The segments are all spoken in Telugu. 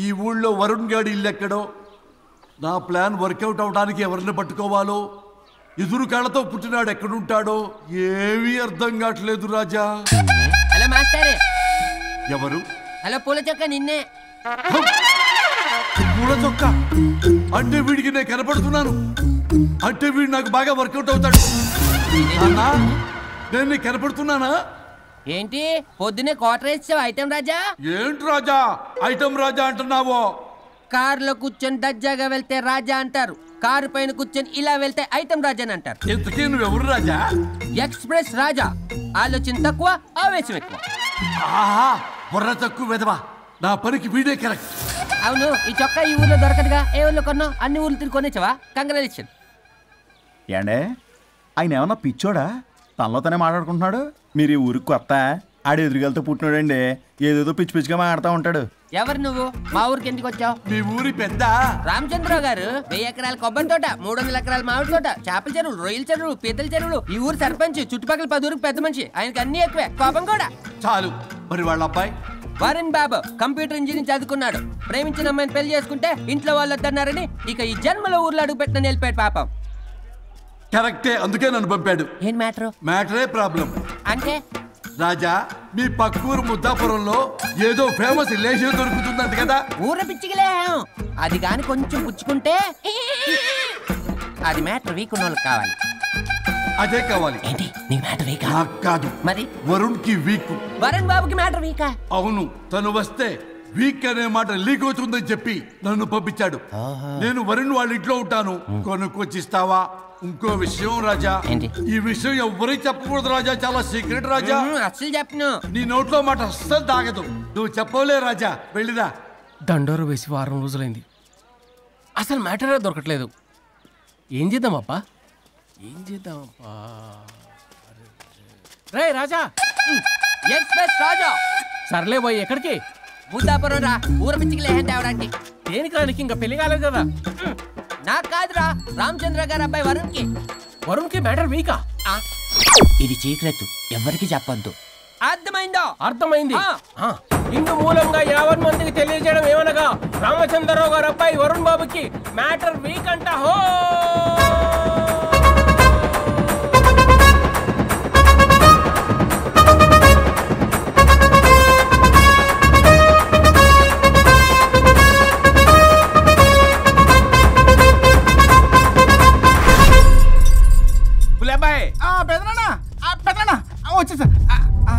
ఈ ఊళ్ళో వరుణ్ గాడి ఇల్లు ఎక్కడో, నా ప్లాన్ వర్కౌట్ అవడానికి ఎవరిని పట్టుకోవాలో, ఎదురు కాళ్ళతో పుట్టినాడు ఎక్కడుంటాడో ఏమీ అర్థం కావట్లేదు రాజా. Hello master. ఎవరు? హలో పూల చొక్క నిన్నే. పూల చొక్క అంటే వీడికి నేను కనపడుతున్నాను, అంటే వీడు నాకు బాగా వర్కౌట్ అవుతాడు. నేను నీకు కనపడుతున్నానా? ఏంటి పొద్దునే క్వార్టర్ ఇచ్చావు ఐటమ్ రాజా? ఏంటి రాజా ఐటమ్ రాజా అంటున్నావో? కారులో కూర్చొని దర్జాగా వెళ్తే రాజా అంటారు, కారు పైన కూర్చొని ఇలా వెళ్తే ఐటమ్ రాజా అని అంటారు. ఇంతకీ నువ్వెవరు రాజా? ఎక్స్ప్రెస్ రాజా. ఆలోచన తక్కువ, ఆవేశం ఎక్కువ. ఆహా, బుర్ర తక్కువ వెదవా. నా పనికి వీడే కరెక్ట్. అవును, ఈ చొక్కా ఈ ఊర్లో దొరకదుగా, ఏ ఊర్లో కొన్నావు? అన్ని ఊర్లు తిరిగి కొనేచ్చావా? కంగ్రాచులేషన్. ఏండే ఆయన ఏమన్నా పిచ్చోడా? తనలో తనే మాట్లాడుకుంటున్నాడు. మీరు ఈ ఊరికి కొత్త, ఆడు ఎదురుగలతో పుట్టినాడండి, ఏదేదో పిచ్చి పిచ్చిగా మాట్లాడుతూ ఉంటాడు. ఎవరు నువ్వు? మా ఊరికి ఎందుకు వచ్చావు? మీ ఊరి పెద్ద రామచంద్రరావు గారు 1000 ఎకరాల కొబ్బరి తోట, 300 ఎకరాల మామిడి తోట, చేపల చెరువులు, రొయ్యల చెరువులు, పీతల చెరువులు. ఈ ఊరు సర్పంచ్, చుట్టుపక్కల 10 ఊరికి పెద్ద మనిషి. ఆయనకి అన్ని ఎక్కువే, కోపం కూడా. చాలు. మరి వాళ్ళ అబ్బాయి వరుణ్ బాబు కంప్యూటర్ ఇంజనీరింగ్ చదువుకున్నాడు. ప్రేమించిన అమ్మాయిని పెళ్లి చేసుకుంటే ఇంట్లో వాళ్ళు వద్దన్నారని ఇక ఈ జన్మలో ఊర్లో అడుగు పెట్టిన నిలిపాడు పాపం. కరెక్టే, అందుకే నన్ను పంపాడు. ఏం మ్యాటర్? మ్యాటరే ప్రాబ్లం. అంటే రాజా, మీ పక్కూరు ముద్దాపురంలో ఏదో ఫేమస్ రిలేషన్ దొరుకుతుందంట కదా? ఊర పిచ్చికిలే, అది కాని కొంచెం పుచ్చుకుంటే అది మ్యాటర్ వీక్ ఉన్న వాళ్ళకి కావాలి. అదే కావాలి. ఏంటి నీ మ్యాటర్ వీకా? నాకు కాదు, మరి వరుణ్ కి వీక్. వరుణ్ బాబుకి మ్యాటర్ వీకా? అవును, తను వస్తే వీక్ అనే మాట లీక్ అవుతుందని చెప్పి నన్ను పంపించాడు. నేను వరుణ్ వాళ్ళ ఇంట్లో ఉంటాను, కొనుక్కొచ్చిస్తావా? ఇంకో విషయం రాజా, ఈ విషయం ఎవరికి చెప్పకూడదు రాజా, చాలా సీక్రెట్ రాజా. అస్సలు చెప్పను. నీ నోట్లో మాట అస్సలు తాగదు. నువ్వు చెప్పవలే రాజా, వెళ్ళిరా. దండోరు వేసి వారం రోజులైంది, అసలు మ్యాటరే దొరకట్లేదు. ఏం చేద్దామప్పా? రే రాజా. ఎక్స్ప్రెస్ రాజా. సర్లే పోయి ఎక్కడికి? ముద్దాపురం రా, ఊర పిచ్చికిలే తేవడానికి. దేనికి రానికి? ఇంకా పెళ్లి కాలేదు కదా. నాకు కాదురా, రామచంద్ర గారు అబ్బాయి వరుణ్ కి. వరుణ్ కి మ్యాటర్ వీకా? ఇది సీక్రెట్, ఎవరికి చెప్పొద్దు. అర్థమైందో? అర్థమైంది. ఇందు మూలంగా 50 మందికి తెలియజేయడం ఏమనగా, రామచంద్రరావు గారు అబ్బాయి వరుణ్ బాబుకి మ్యాటర్ వీక్ అంట. హో వచ్చేసా.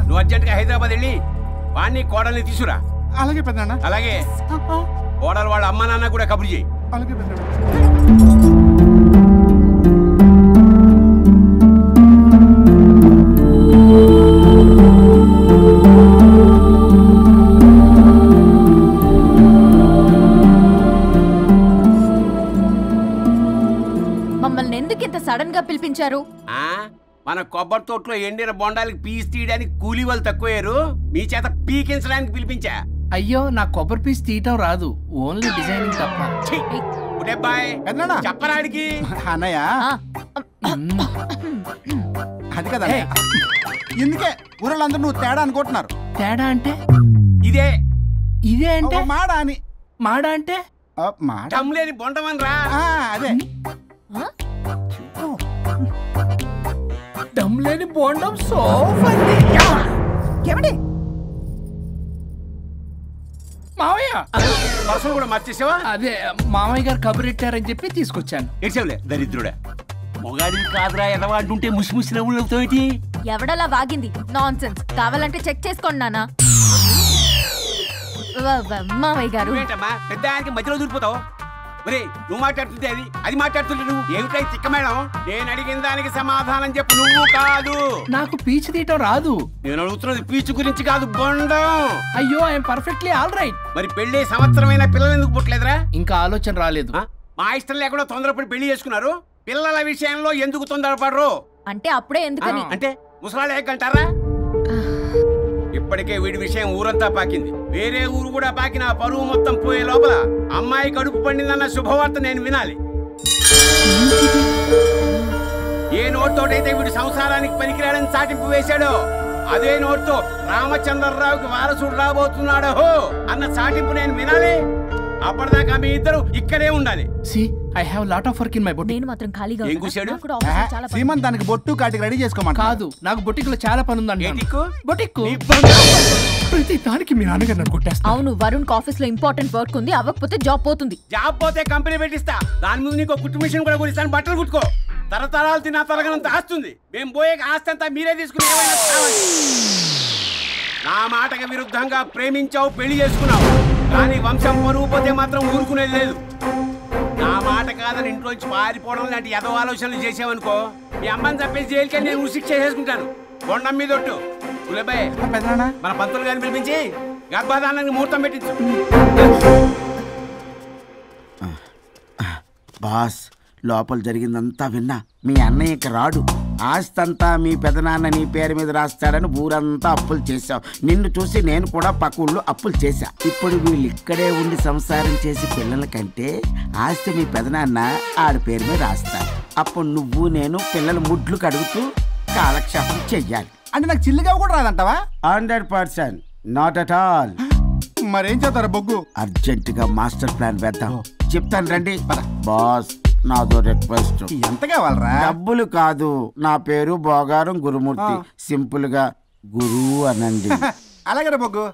నువ్వు అర్జెంట్ గా హైదరాబాద్ వెళ్ళి వాణ్ణి కోడల్ని తీసుకురా. అలాగే పెద్దనా. అలాగే కోడలు వాళ్ళ అమ్మ నాన్న కూడా కబురు చేయి. అలాగే పెద్దనా. మమ్మల్ని ఎందుకు ఇంత సడన్ గా పిలిపించారు? మన కొబ్బరి తోటలో ఎండిన బొండాలకి పీస్ తీయడానికి కూలీ వాళ్ళు తక్కువయ్యారు, మీ చేత పీకించడానికి పిలిపించా. అయ్యో, నా కొబ్బరి పీస్ తీయటం రాదు, ఓన్లీ డిజైనింగ్ తప్ప. చెప్పరాడికి. అన్నయ్య అది కదా, ఇందుకే ఊరలందరూ నువ్వు తేడా అనుకుంటున్నారు. తేడా అంటే ఇదే. ఇదే అంటే మాడ అని. మాడ అంటే టమ్లేని బొండమని రా. అదే దమ్లేని బోండం సోఫా. మావయ్య పర్సలు కూడా మర్చేసావా? అదే మామయ్య గారు కబురెట్టారని చెప్పి తీసుకొచ్చాను. ఇచ్చావులే దరిద్రుడా. మొగాడివి కాదురా ఎదవా అంటుంటే ముసి ముసి నవ్వులు అవుతావేంటి? ఎవడలా వాగింది? నాన్సెన్స్. కావాలంటే చెక్ చేసుకోండి నాన్న. మామయ్య గారు ఏంటమ్మా పెద్ద ఆయనకి మధ్యలో దూరిపోతావు? ఒరే, నువ్వు మాట్లాడుతుంటే అది మాట్లాడుతుంటే నువ్వు ఏమిటై తిక్క మేడం? నేను అడిగిన దానికి సమాధానం చెప్పు. నువ్వు కాదు. నాకు పీచు తీయటం రాదు. నేను అడుగుతున్నది పీచు గురించి కాదు, బొండం. అయ్యో, ఐఎమ్ పర్ఫెక్ట్లీ ఆల్ రైట్. మరి పెళ్లి సంవత్సరమైన పిల్లలు ఎందుకు పుట్టలేదురా? ఇంకా ఆలోచన రాలేదు. మా ఇష్టం లేకుండా తొందరపడి పెళ్లి చేసుకున్నారు. పిల్లల విషయంలో ఎందుకు తొందరపడరు? అంటే అప్పుడే ఎందుకని? అంటే ముసలాళ్ళు ఏకంటారా? ఇప్పటికే వీడి విషయం ఊరంతా పాకింది, వేరే ఊరు కూడా పాకిన పరువు మొత్తం పోయే లోపల అమ్మాయి కడుపు పండిందన్న శుభవార్త నేను వినాలి. ఏ నోట్తోటైతే వీడు సంసారానికి పనికిరాడని చాటింపు వేశాడో అదే నోట్తో రామచంద్రరావుకి వారసుడు రాబోతున్నాడో అన్న చాటింపు నేను వినాలి. అప్పటిదాకా మీ ఇద్దరు ఇక్కడే ఉండాలి. I have lot of work in my boutique. నేను మాత్రం ఖాళీగా ఏం ఉన్నా. కూశాడు? నాకు కూడా ఆఫీస్లో చాలా పని. సీమంత్ దానికి బొట్టు కాటికి రెడీ చేసుకోమంట. కాదు, నాకు బొటిక్ లో చాలా పని ఉందండి. ఏటిక్కు? బొటిక్ నీ బంగారం. ప్రతి దానికి మీ నాన్నగారు నన్ను కొట్టేస్తా. అవును, వరుణ్ ఆఫీస్ లో ఇంపార్టెంట్ వర్క్ ఉంది, అవ్వకపోతే జాబ్ పోతుంది. జాబ్ పోతే కంపెనీ పెట్టిస్తా. దాని ముందు నీకు కుట్టు మిషన్ కూడా కొనిస్తాను. బట్టలు కుట్టుకో. తరతరాలు తిన్నా తరగనంత ఆస్తుంది. మేము పోయే ఆస్తి అంతా మీరే తీసుకుని ఏమైనా కావాలి. నా మాటకి విరుద్ధంగా ప్రేమించావు, పెళ్లి చేసుకున్నావు, కానీ వంశం పరువు పోతే మాత్రం ఊరుకునేది లేదు. నా మాట కాదని ఇంట్లోంచి పారిపోవడం లాంటి ఎదో ఆలోచనలు చేసావనుకో, మీ అమ్మని చంపేసి జైలుకి నేను ఉసిక్ చేసుకుంటాను. కొండం మీద ఒట్టు. కులబాయ్, మన పంతులు గారిని పిలిపించి గర్భధానానికి ముహూర్తం పెట్టించు. బాస్, లోపల జరిగిందంతా విన్నా. మీ అన్నయ్యకి రాడు, ఆస్తంతా మీ పెదనాన్న నీ పేరు మీద రాస్తాడని ఊరంతా అప్పులు చేశావు. నిన్ను చూసి నేను కూడా పక్క ఊళ్ళో అప్పులు చేశా. ఇప్పుడు వీళ్ళు ఇక్కడే ఉండి సంసారం చేసి పిల్లల కంటే ఆస్తి మీ పెదనాన్న ఆడి పేరు మీద రాస్తాడు. అప్పుడు నువ్వు నేను పిల్లల ముడ్లు కడుగుతూ కాలక్షేపం చెయ్యాలి. అంటే నాకు చిల్లిగా కూడా రాదంటావా? 100%, నాట్ అట్ ఆల్. మరేం చేస్తారా బొగ్గు? అర్జెంటుగా మాస్టర్ ప్లాన్ వేద్దాం. చెప్తాను రండి. బాస్, నాదో రిక్వెస్ట్. ఎంత కావాలరా? డబ్బులు కాదు, నా పేరు బోగారం గురుమూర్తి. సింపుల్ గా గురు అనండి. అలాగే బొగ్గు,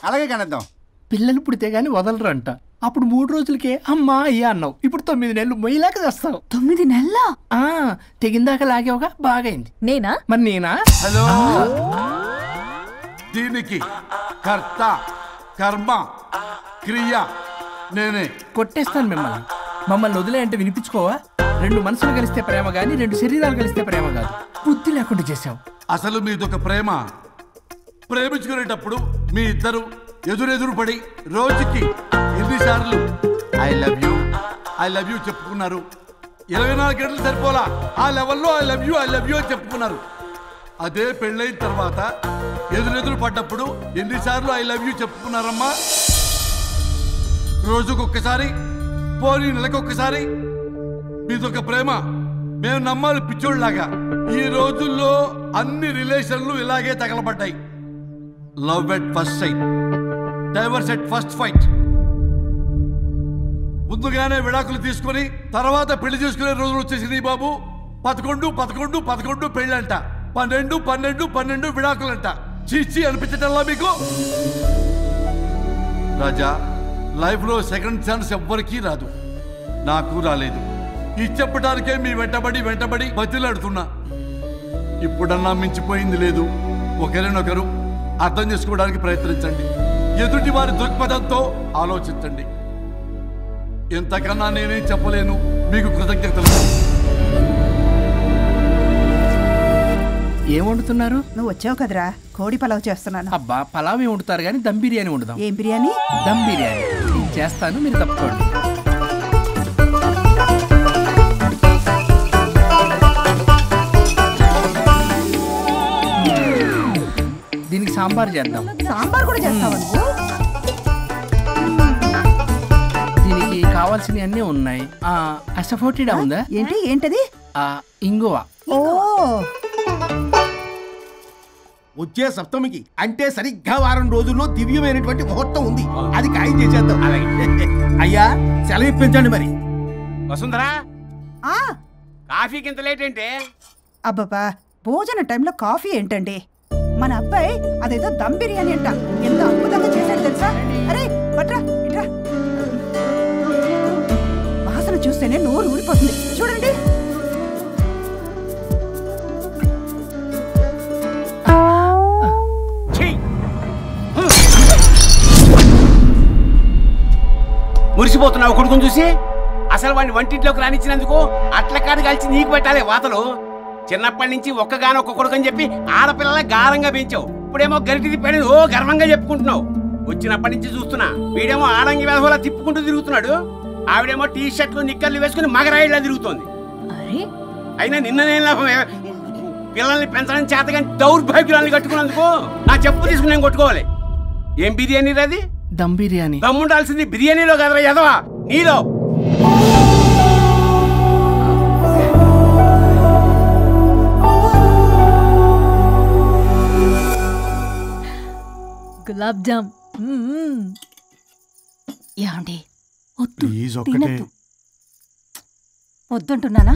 అలాగే కనేద్దాం. పిల్లలు పుడితే గానీ వదలరు అంట. అప్పుడు 3 రోజులకే అమ్మా అయ్యా అన్నావు. ఇప్పుడు 9 నెలలు మొయ్యలాగా చేస్తావు. 9 నెలల తెగిందాక లాగేవగా బాగైంది. నేనా? మరి నేనా? హలో, దీనికి కర్త కర్మ క్రియ నేనే. కొట్టేస్తాను మిమ్మల్ని. మమ్మల్ని వదిలే అంటే వినిపించుకోవా? 2 మనసులు కలిస్తే ప్రేమ గాని 2 శరీరాలు కలిస్తే ప్రేమ కాదు. బుద్ధి లేకుండా చేసావు. అసలు మీదొక ప్రేమ. ప్రేమించుకునేటప్పుడు మీ ఇద్దరు ఎదురెదురు పడి రోజుకి ఎన్నిసార్లు ఐ లవ్ యూ చెప్పుకున్నారు? 24 గంటలు సరిపోలా. ఆ లెవెల్లో ఐ లవ్ యూ అని చెప్పుకున్నారు. అదే పెళ్ళైన తర్వాత ఎదురెదురు పడ్డప్పుడు ఎన్నిసార్లు ఐ లవ్ యూ చెప్పుకున్నారమ్మా? రోజుకొక్కసారి, పోనీ నెలకొక్కసారి. మీదొక ప్రేమ. మేము నమ్మాలి పిచ్చోళ్ళలాగా. ఈ రోజుల్లో అన్ని రిలేషన్లు ఇలాగే తగలబడ్డాయి. Love at first sight, divorce at first fight. ముందుగానే విడాకులు తీసుకొని తర్వాత పెళ్లి చేసుకునే రోజులు వచ్చేసింది బాబు. 11 పెళ్ళంట, 12 విడాకులంట. చీచి అనిపించటల్లా మీకు? రాజా, లైఫ్ లో సెకండ్ ఛాన్స్ ఎవ్వరికీ రాదు. నాకు రాలేదు. ఈ చెప్పడానికే మీ వెంటబడి బతిలాడుతున్నా. ఇప్పుడన్నా మించిపోయింది లేదు. ఒకరినొకరు అర్థం చేసుకోవడానికి ప్రయత్నించండి. ఎదుటి వారి దృక్పథంతో ఆలోచించండి. ఎంతకన్నా నేనేం చెప్పలేను. మీకు కృతజ్ఞతలు. ఏం వండుతున్నారు? నువ్వు వచ్చావు కదరా, కోడి పలావ్ చేస్తున్నాను. అబ్బా, పలావ్ వండుతారు కానీ దమ్ బిర్యానీ వండుదాం. ఏం బిర్యానీ? దమ్ బిర్యానీ. నేను చేస్తాను, మీరు తప్పుకోండి. దీనికి సాంబార్ చేద్దాం. సాంబార్ కూడా చేస్తావా నువ్వు? దీనికి కావాల్సినవి అన్నీ ఉన్నాయి. అసఫోటిడా ఉందా? ఏంటది? ఇంగువ. ఓ, వచ్చే సప్తమికి అంటే సరిగ్గా వారం రోజుల్లో దివ్యమైనటువంటి ముహూర్తం ఉంది. అది ఖాయం చేసేద్దాం. అయ్యా, సెలవు ఇప్పించండి మరి. వసుంధరా, కాఫీకి ఇంత లేట్ ఏంటే? అబ్బబ్బా, భోజన టైంలో కాఫీ ఏంటండి? మన అబ్బాయి అదేదో దమ్ బిర్యానీ అంట, ఎంత అద్భుతంగా చేశాడు తెలుసా? అరే పట్రా, ఇట్రా. వాసన చూస్తేనే నోరు ఊరిపోతుంది. చూడండి. మురిసిపోతున్నావు కొడుకుని చూసి? అసలు వాడిని వంటింట్లోకి రానిచ్చినందుకు అట్ల కాడు కలిసి నీకు పెట్టాలి వాతలు. చిన్నప్పటి నుంచి ఒక్కగానొక్క కొడుకు అని చెప్పి ఆడపిల్లల గారంగా పెంచావు. ఇప్పుడేమో గరిటి తిప్పాడు ఓ గర్వంగా చెప్పుకుంటున్నావు. వచ్చినప్పటి నుంచి చూస్తున్నా, వీడేమో ఆడంగి వేధవలా తిప్పుకుంటూ తిరుగుతున్నాడు. ఆవిడేమో టీ షర్ట్లు నిక్కర్లు వేసుకుని మగరాయిలా తిరుగుతోంది. అయినా నిన్ననే లాభం? పిల్లల్ని పెంచడం చేతగాని దౌర్భాగ్యాన్ని కట్టుకున్నందుకు నా చెప్పు తీసుకుని నేను కొట్టుకోవాలి. ఏం బిర్యానీ రాది? దమ్ బిర్యానీ. దమ్ముండాల్సింది బిర్యానీలో కదరా ఎదవా, నీలో. గులాబ్ జామ్. ఏమండి, ప్లీజ్ ఒక్కటే వద్దంటున్నానా?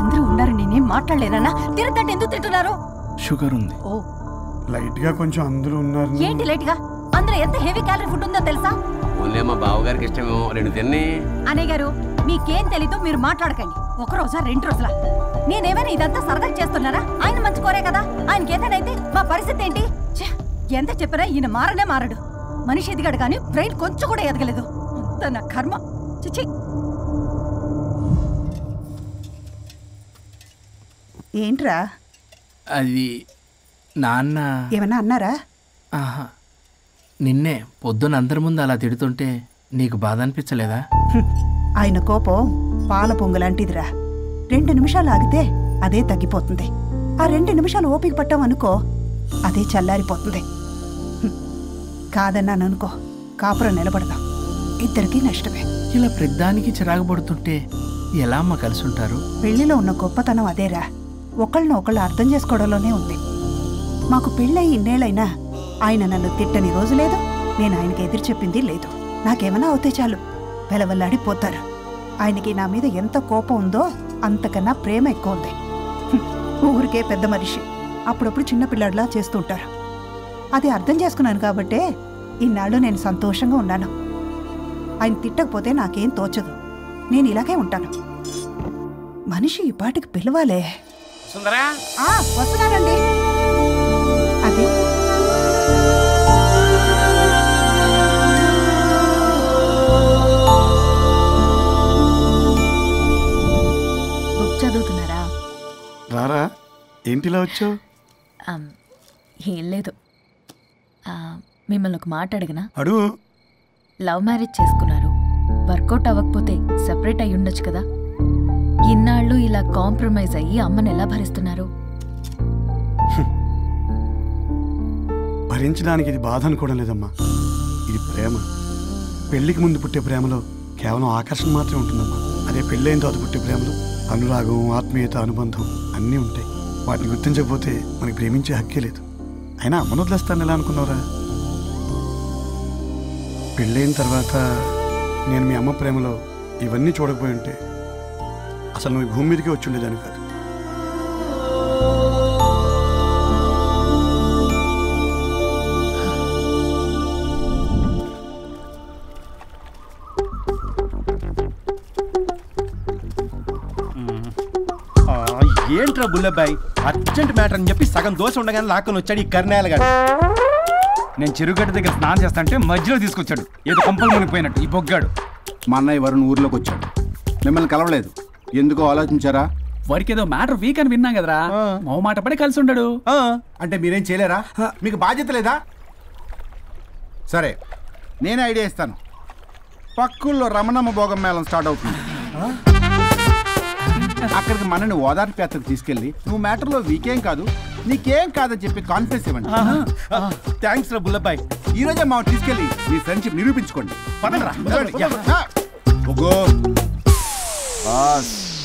అందరూ ఉన్నారు, నేనేం మాట్లాడలేనా? తినదంటే ఎందుకు తింటున్నారు? షుగర్ ఉంది. ఓ లైట్ గా కొంచెం అందరూ ఉన్నారు. ఏంటి లైట్ గా? అందులో ఎంత హెవీ క్యాలరీ ఫుడ్ ఉందో తెలుసా? ఓన్లీ మా బావగారికి ఇష్టమేమో 2 తిన్ని. అనే గారు మీకేం తెలీదు, మీరు మాట్లాడకండి. 1 రోజా 2 రోజులా? నేనేమైనా ఇదంతా సరదా చేస్తున్నారా? ఆయన మంచి కోరే కదా. ఆయనకి ఏదైతే మా పరిస్థితి ఏంటి? ఎంత చెప్పినా ఈయన మారనే మారడు. మనిషి ఎదిగాడు కానీ బ్రెయిన్ కొంచెం కూడా ఎదగలేదు. అంత నా కర్మ. చిచి. ఏంట్రా? అది నాన్న ఏమన్నా అన్నారా? ఆహా, నిన్నే పొద్దున అందరి ముందు అలా తిడుతుంటే నీకు బాధ అనిపించలేదా? ఆయన కోపం పాల పొంగులాంటిదిరా. 2 నిమిషాలు ఆగితే అదే తగ్గిపోతుంది. ఆ 2 నిమిషాలు ఓపిక పట్టాం అనుకో, అదే చల్లారిపోతుంది. కాదన్నాననుకో, కాపురం నిలబడదాం. ఇద్దరికీ నష్టమే. ఇలా ప్రతిదానికి చిరాకు పడుతుంటే ఎలా అమ్మ కలిసి ఉంటారు? పెళ్లిలో ఉన్న గొప్పతనం అదేరా. ఒకళ్ళని ఒకళ్ళు అర్థం చేసుకోవడంలోనే ఉంది. మాకు పెళ్ళయి ఇన్నేళ్ళైనా ఆయన నన్ను తిట్టని రోజు లేదు, నేను ఆయనకి ఎదురు చెప్పింది లేదు. నాకేమన్నా అవుతే చాలు వెలవల్లాడిపోతారు. ఆయనకి నా మీద ఎంత కోపం ఉందో అంతకన్నా ప్రేమ ఎక్కువ ఉంది. ఊరికే పెద్ద మనిషి, అప్పుడప్పుడు చిన్నపిల్లాడిలా చేస్తూ ఉంటారు. అది అర్థం చేసుకున్నాను కాబట్టే ఇన్నాళ్ళు నేను సంతోషంగా ఉన్నాను. ఆయన తిట్టకపోతే నాకేం తోచదు. నేను ఇలాగే ఉంటాను. మనిషి ఈ పాటికి పిలవాలే. సుందరా, వస్తున్నానండి. అది బుక్ చదువుతున్నారా? రారా, ఏంటిలా వచ్చావు? ఏం లేదు, మిమ్మల్ని ఒక మాట అడిగినా? అడుగు. లవ్ మ్యారేజ్ చేసుకున్నారు, వర్కౌట్ అవ్వకపోతే సెపరేట్ అయ్యి ఉండొచ్చు కదా. ఇన్నాళ్ళు ఇలా కాంప్రమైజ్ అయ్యి అమ్మని ఎలా భరిస్తున్నారు? భరించడానికి ఇది బాధ అనుకోవడం లేదమ్మా, ఇది ప్రేమ. పెళ్లికి ముందు పుట్టే ప్రేమలో కేవలం ఆకర్షణ మాత్రమే ఉంటుందమ్మా. అదే పెళ్ళైన తర్వాత పుట్టే ప్రేమలో అనురాగం, ఆత్మీయత, అనుబంధం అన్నీ ఉంటాయి. వాటిని గుర్తించకపోతే మనకి ప్రేమించే హక్కే లేదు. అయినా అమ్మను వదిలేస్తాను ఎలా అనుకున్నావురా? పెళ్ళైన తర్వాత నేను మీ అమ్మ ప్రేమలో ఇవన్నీ చూడకపోయి ఉంటే అసలు నువ్వు భూమి మీదకే వచ్చి ఉండేదాన్ని కాదు. ఏంట్రా బుల్లబ్బాయ్, అర్జెంట్ మ్యాటర్ అని చెప్పి సగం దోశ ఉండగానే లాక్కొని వచ్చాడు ఈ కర్ణాల గారు. నేను చెరుగడ్డ దగ్గర స్నానం చేస్తాంటే మధ్యలో తీసుకొచ్చాడు, ఏదో కంపలు మునిగిపోయినట్టు ఈ బొగ్గాడు. మా అన్నయ్య వరుణ్ ఊర్లోకి వచ్చాడు, మిమ్మల్ని కలవలేదు. ఎందుకో ఆలోచించారా? వారికి ఏదో మ్యాటర్ వీక్ అని విన్నాం కదరా, మో మాట పడి కలిసి ఉండడు. అంటే మీరేం చేయలేరా? మీకు బాధ్యత లేదా? సరే, నేనే ఐడియా ఇస్తాను. పక్కుల్లో రమణమ్మ భోగం మేళం స్టార్ట్ అవుతుంది. అక్కడికి మనని ఓదార్పు యాత్రకు తీసుకెళ్ళి నువ్వు మ్యాటర్లో వీకేం కాదు, నీకేం కాదని చెప్పి కాన్ఫిడెన్స్ ఇవ్వండి. థ్యాంక్స్ రా బుల్లబ్బాయ్. ఈ రోజే మా తీసుకెళ్ళి మీ ఫ్రెండ్షిప్ నిరూపించుకోండి.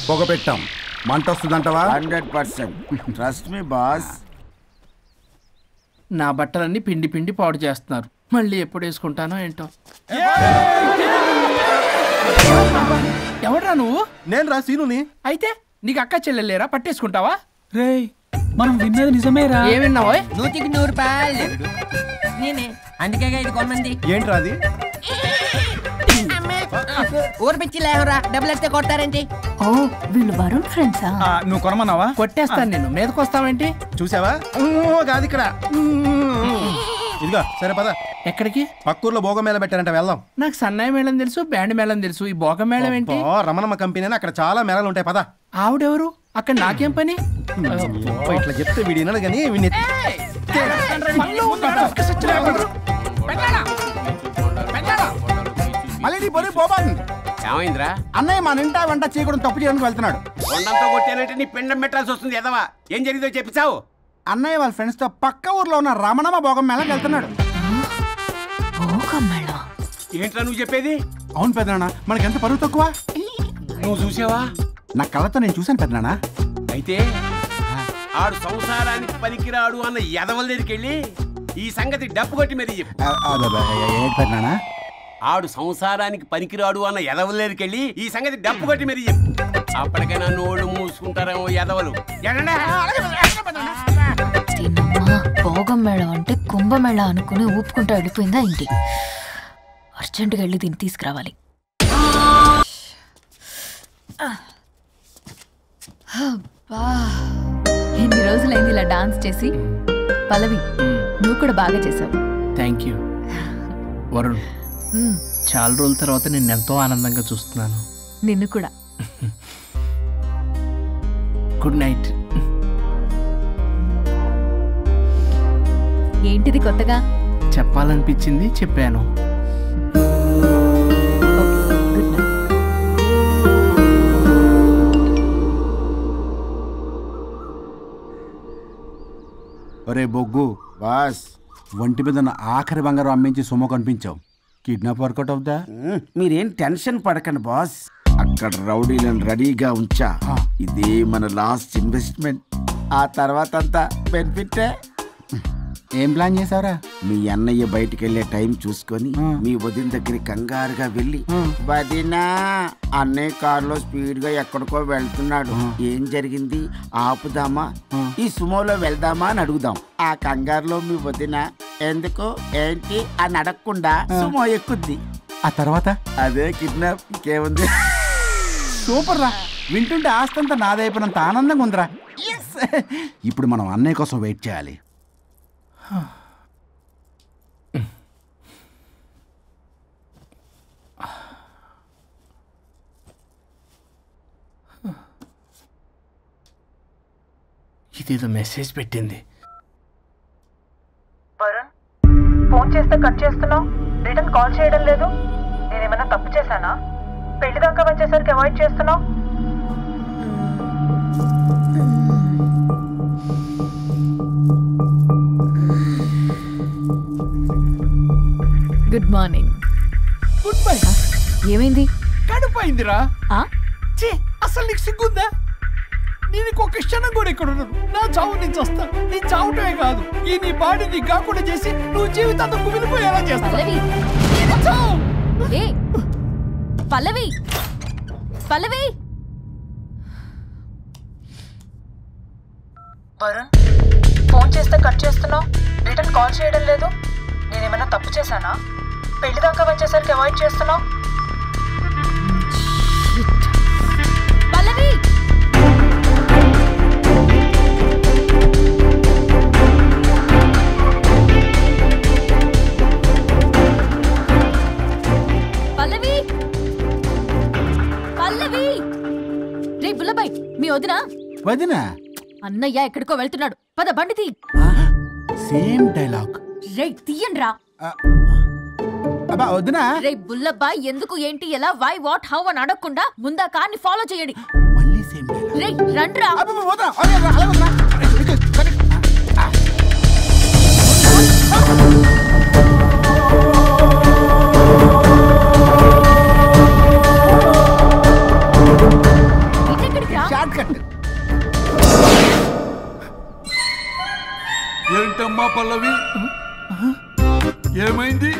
పొగ పెట్టాం, మంట వస్తుందంటవా? 100%. Trust me boss. నా బట్టలన్నీ పిండి పిండి పాడు చేస్తున్నారు, మళ్ళీ ఎప్పుడు వేసుకుంటానో ఏంటో. ఎవడ్రా నువ్వు? నేను రా సీనుని. అయితే నీకు అక్క చెల్లెలేరా, పట్టేసుకుంటావా? రేయ్, మనం విన్నది నిజమేరా? ఏ విన్నావో? 100కి 100 రూపాయలు నేనే, అందుకే ఇది కొమ్మంది. ఏంట్రా అది? ఊరు పిచ్చి లేవరా, డబ్బులు ఎత్తే కొడతారేంటి? ఓ, వీళ్ళు వరుణ్ ఫ్రెండ్సా? నువ్వు కొనమన్నావా? కొట్టేస్తాను నేను, మీదకొస్తావేంటి? చూసావా? కాదు ఇక్కడ. ఇదిగో సరే పద. ఎక్కడికి? పక్కూర్లో భోగం మేళ పెట్టారంట, వెళ్దాం. నాకు సన్నాయి మేళం తెలుసు, బ్యాండ్ మేళం తెలుసు, ఈ భోగం మేళం ఏంటి? రమణమ్మ కంపెనీ అని అక్కడ చాలా మేళాలు ఉంటాయి, పద. ఆవిడెవరు? అక్కడ నాకేం పని? ఇట్లా చెప్తే వీడి వినడు కానీ వీడిని మళ్ళీ నీ పొరి పోబాతుంది. ఏమైందిరా? అన్నయ్య మన ఇంటా వెంట చేయకూడదు, తప్పు చేయడానికి వెళ్తున్నాడు. కొండంతో కొట్టానంటే నీ పిండం పెట్టాల్సి వస్తుంది. ఎదవా, ఏం జరిగిందో చెప్పిచావు? అన్నయ్య వాళ్ళ ఫ్రెండ్స్ తో పక్క ఊర్లో ఉన్న రమణమ్మ భోగం మేళకి వెళ్తున్నాడు. ఏంట్రా నువ్వు చెప్పేది? అవును పెద్దనాన్న, మనకి ఎంత పరువు తక్కువ. నువ్వు చూసావా? నా కళ్ళతో నేను చూశాను పెద్దనాన్న. అయితే ఆడు సంసారానికి పనికిరాడు అన్న ఎదవల దగ్గరికి వెళ్ళి ఈ సంగతి డప్పు కొట్టి మరీ చెప్పు. ఏంటి పెద్దనాన్న? ఆడు సంసారానికి పనికిరాడు అన్న ఎదవలేరికెళ్ళి ఈ సంగతి డప్పు కొట్టి మరి చెప్పు. అప్పటికైనా నోళ్ళు మూసుకుంటారేమో ఎదవలు. భోగం మేళం అంటే కుంభమేళ అనుకుని ఊపుకుంటూ వెళ్ళిపోయిందా ఏంటి? అర్జెంటుగా వెళ్ళి దీన్ని తీసుకురావాలి. ఎన్ని రోజులైంది ఇలా డాన్స్ చేసి. పల్లవి, నువ్వు కూడా బాగా చేసావు. Thank you. వరుణ్, చాలా రోజుల తర్వాత నేను ఎంతో ఆనందంగా చూస్తున్నాను. నిన్ను కూడా. Good night. ఏంటిది కొత్తగా? చెప్పాలనిపించింది, చెప్పాను. ఒరే బొగ్గు బాస్, ఒంటి మీద ఉన్న ఆఖరి బంగారం అమ్మించి సొమ్ము కనిపించావు. కిడ్నాప్ వర్కౌట్ అవుతా? మీరేం టెన్షన్ పడకండి బాస్. అక్కడ రౌడీలను రెడీగా ఉంచా. ఇదే మన లాస్ట్ ఇన్వెస్ట్మెంట్. ఆ తర్వాత అంతా బెనిఫిట్. ఏం ప్లాన్ చేశారా? మీ అన్నయ్య బయటికి వెళ్ళే టైం చూసుకొని మీ వదిన దగ్గరికి కంగారుగా వెళ్ళి, వదినా అన్నయ్య కారులో స్పీడ్ గా ఎక్కడికో వెళ్తున్నాడు, ఏం జరిగింది, ఆపుదామా, ఈ సుమోలో వెళ్దామా అని అడుగుదాం. ఆ కంగారులో మీ వదిన ఎందుకు ఏంటి అని అడగకుండా సుమో ఎక్కుద్ది. ఆ తర్వాత అదే కిడ్నాప్. ఇంకేముంది? సూపర్ రా. వింటుంటే ఆస్తంతా నాదైపోయినంత ఆనందంగా ఉందిరా. ఇప్పుడు మనం అన్నయ్య కోసం వెయిట్ చేయాలి. ఇదేదో మెసేజ్ పెట్టింది. వరుణ్, ఫోన్ చేస్తే కట్ చేస్తున్నావు, రిటర్న్ కాల్ చేయడం లేదు. నేనేమన్నా తప్పు చేశానా? పెళ్లి దాకా వచ్చేసరికి అవాయిడ్ చేస్తున్నావు. Good morning. Good bye. ఏమైంది? కడుపైందిరా. అసలు నీకు సిగ్గుందా? నేను ఒక క్షణం కూడా ఇక్కడ ఉన్నాను. నా చావు నుంచి వస్తా. నీ చావుటమే కాదు, ఈ నీ బాడీ నీకు కాకుండా చేసి నువ్వు జీవితాంతం కుమిలిపోయేలా చేస్తా. పల్లవి, పల్లవి. వరుణ్, ఫోన్ చేస్తే కట్ చేస్తున్నావు, రిటర్న్ కాల్ చేయడం లేదు. నేనేమన్నా తప్పు చేశానా? పెళ్లి దాకా వచ్చేసరికి అవాయిడ్ చేస్తున్నావు. పల్లవి, పల్లవి, పల్లవి. రే బుల్లబాయ్, మీ వదినా? వదినా? అన్నయ్య ఎక్కడికో వెళ్తున్నాడు, పద బండి తీ. Same dialogue. రే తీయండి రా. వదినా? రే బుల్లబాయ్, ఎందుకు ఏంటి ఎలా వై వాట్ హౌ అని అడగకుండా ముందా కార్ని ఫాలో చేయండి. మళ్ళీ సేమ్ డైలాగ్. రే రండ్రా. ఏంటమ్మా పల్లవి, ఏమైంది?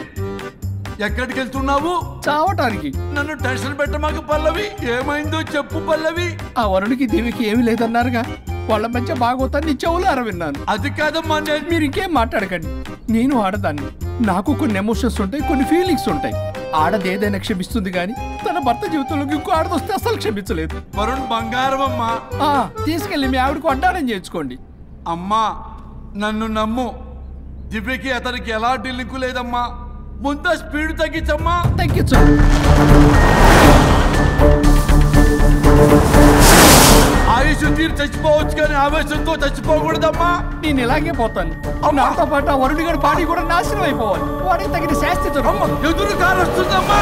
ఎక్కడికి వెళ్తున్నావు? చావటానికి. నన్ను టెన్షన్ పెట్టమాకు పల్లవి. ఏమైందో చెప్పు పల్లవి. ఆ వరుడికి దేవికి ఏమీ లేదన్నారుగా, వాళ్ళ మధ్య బాగోతా నీ చెవులారా విన్నాను. అది కాదమ్మా. మీరు ఇంకేం మాట్లాడకండి. నేను ఆడదాన్ని, నాకు కొన్ని ఎమోషన్స్ ఉంటాయి, కొన్ని ఫీలింగ్స్ ఉంటాయి. ఆడది ఏదైనా క్షమిస్తుంది కానీ తన భర్త జీవితంలోకి ఇంకో ఆడదొస్తే అసలు క్షమించలేదు. వరుణ్ బంగారం అమ్మా. తీసుకెళ్ళి మీ ఆవిడకు అడ్డానం చేయించుకోండి. అమ్మా నన్ను నమ్ము, దివ్యకి అతనికి ఎలాంటి లింకు లేదమ్మా. ముందు స్పీడ్ తగ్గించమ్మా. తగ్గించు. ఆయుష్ తీరు చచ్చిపోవచ్చు కానీ ఆవేశంతో చచ్చిపోకూడదమ్మా. నేను ఇలాగే పోతాను. నాతో పాటు ఆ వరుడి గారి బాడీ కూడా నాశనం అయిపోవాలి. వాడికి తగిన శాస్తి. ఎదురు కారు వస్తుందమ్మా.